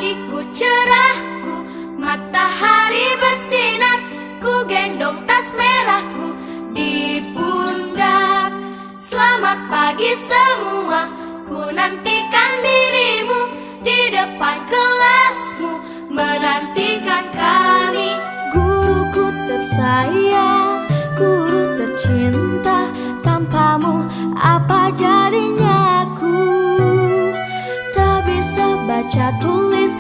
pagiku cerahku, matahari bersinar, ku gendong tas merahku di pundak. Selamat pagi semua, ku nantikan dirimu di depan kelasmu, menantikan kami. Guruku tersayang, guru tercinta, tanpamu apa jadinya aku? Tak bisa baca tulis,